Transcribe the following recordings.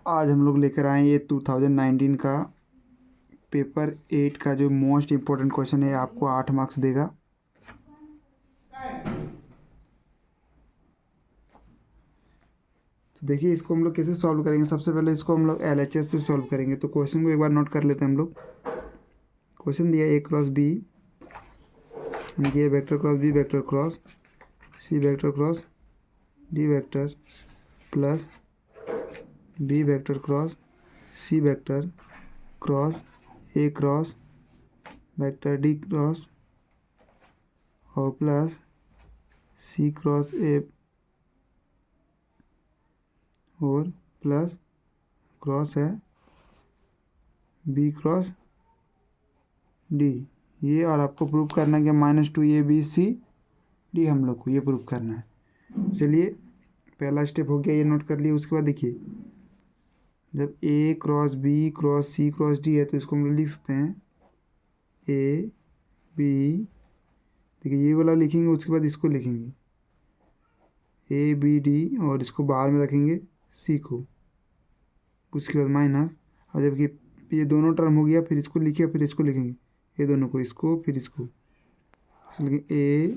आज हम लोग लेकर आए ये 2019 का पेपर 8 का जो मोस्ट इम्पोर्टेंट क्वेश्चन है, आपको 8 मार्क्स देगा। तो देखिए इसको हम लोग कैसे सॉल्व करेंगे। सबसे पहले इसको हम लोग LHS से सॉल्व करेंगे। तो क्वेश्चन को एक बार नोट कर लेते हैं हम लोग। क्वेश्चन दिया A क्रॉस B, ये vector cross B vector cross C vector cross D vector plus B vector cross C vector cross A cross vector D cross और प्लस C क्रॉस A और plus cross है B cross D। ये और आपको prove करना है कि -2ABCD हम लोग को ये प्रूव करना है। चलिए पहला स्टेप हो गया, ये नोट कर लिए। उसके बाद देखिए जब A cross B cross C cross D है तो इसको हम लोग लिख सकते हैं A B। देखिए ये वाला लिखेंगे, उसके बाद इसको लिखेंगे ABD और इसको बाहर में रखेंगे C को, उसके बाद माइनस। और जबकि ये दोनों टर्म हो गया, फिर इसको लिखिए, फिर इसको लिखेंगे, ये दोनों को, इसको फिर इसको लिखेंगे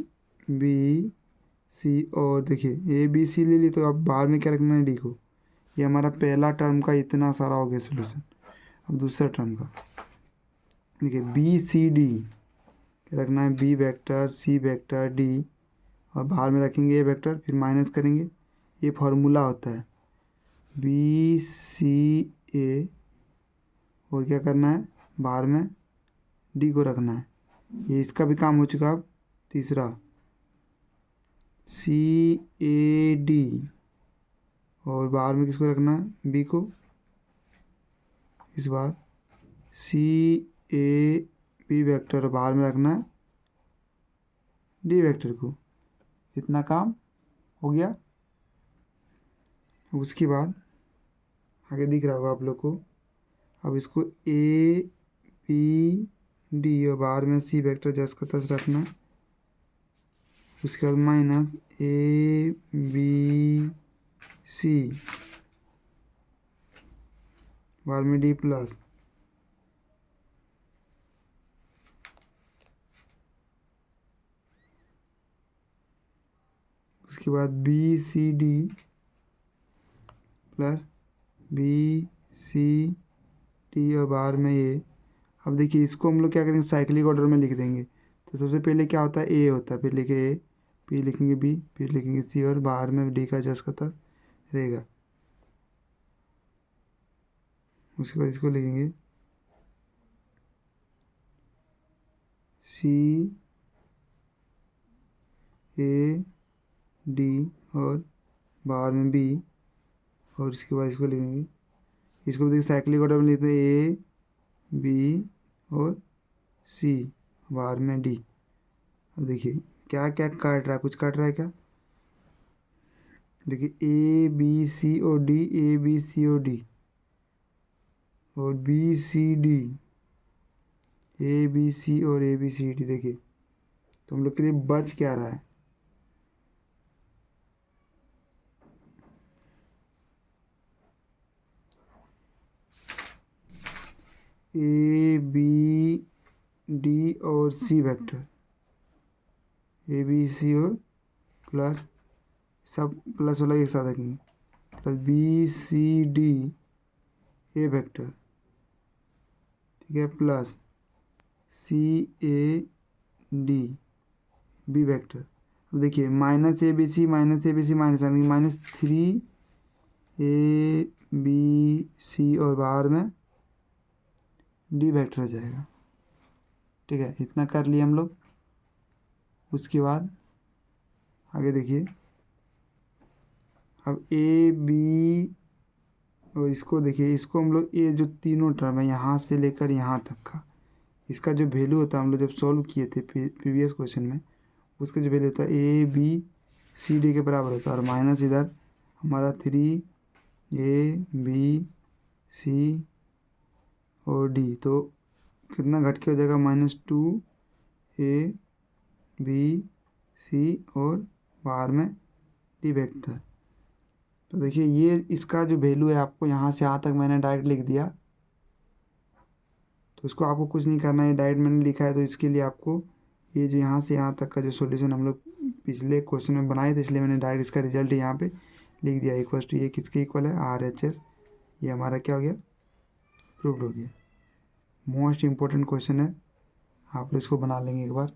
ABC। और देखिए ABC ले ली तो अब बाहर में क्या रखना है D को। ये हमारा पहला टर्म का इतना सारा हो गया सोल्यूशन। अब दूसरा टर्म का देखिए BCD रखना है B vector C vector D और बाहर में रखेंगे ये वेक्टर, फिर माइनस करेंगे। ये फार्मूला होता है BCA और क्या करना है, बाहर में D को रखना है। ये इसका भी काम हो चुका। अब तीसरा CAD और बाहर में किसको रखना है, B को। इस बार CAB वेक्टर बाहर में रखना है D वेक्टर को। इतना काम हो गया। उसके बाद आगे दिख रहा होगा आप लोग को। अब इसको ABD और बाहर में C वेक्टर जैसे का तस रखना है। उसके बाद माइनस ABC बाहर में D प्लस। उसके बाद BCD प्लस BCD और बाहर में A। अब देखिए इसको हम लोग क्या करेंगे, साइक्लिक ऑर्डर में लिख देंगे। तो सबसे पहले क्या होता है, A होता है, फिर लिखे A, फिर लिखेंगे B, फिर लिखेंगे C और बाहर में D का जस का तस रहेगा। उसके बाद इसको लिखेंगे CAD और बाहर में B और इसके बाद इसको लिखेंगे। इसको देखिए साइक्लिक ऑर्डर में लिखते हैं A B और C बाहर में D। अब देखिए क्या क्या काट रहा है, कुछ काट रहा है क्या। देखिए ABC और D, ABC और D और BCD, ABC और ABCD। देखिए तो हम लोग के लिए बच क्या रहा है, ABD और C वेक्टर, ABC और प्लस सब प्लस वाला एक साथ रखेंगे, प्लस BCD A वेक्टर, ठीक है, प्लस CAD B वेक्टर। अब देखिए -ABC -3ABC और बाहर में D वेक्टर आ जाएगा। ठीक है, इतना कर लिए हम लोग। उसके बाद आगे देखिए अब AB और इसको देखिए, इसको हम लोग ये जो तीनों टर्म है यहाँ से लेकर यहाँ तक का, इसका जो वैल्यू होता है हम लोग जब सॉल्व किए थे प्रीवियस क्वेश्चन में, उसका जो वैल्यू होता है ABCD के बराबर होता है। और माइनस इधर हमारा 3ABC और D, तो कितना घट के हो जाएगा, -2ABC और बाहर में D वेक्टर। तो देखिए ये इसका जो वैल्यू है आपको यहाँ से यहाँ तक मैंने डायरेक्ट लिख दिया। तो इसको आपको कुछ नहीं करना है, डायरेक्ट मैंने लिखा है। तो इसके लिए आपको ये जो यहाँ से यहाँ तक का जो सॉल्यूशन हम लोग पिछले क्वेश्चन में बनाए थे, इसलिए मैंने डायरेक्ट इसका रिजल्ट यहाँ पे लिख दिया। इक्वल टू ये किसके इक्वल है, RHS। ये हमारा क्या हो गया, प्रूव्ड हो गया। मोस्ट इम्पोर्टेंट क्वेश्चन है, आप लोग इसको बना लेंगे एक बार।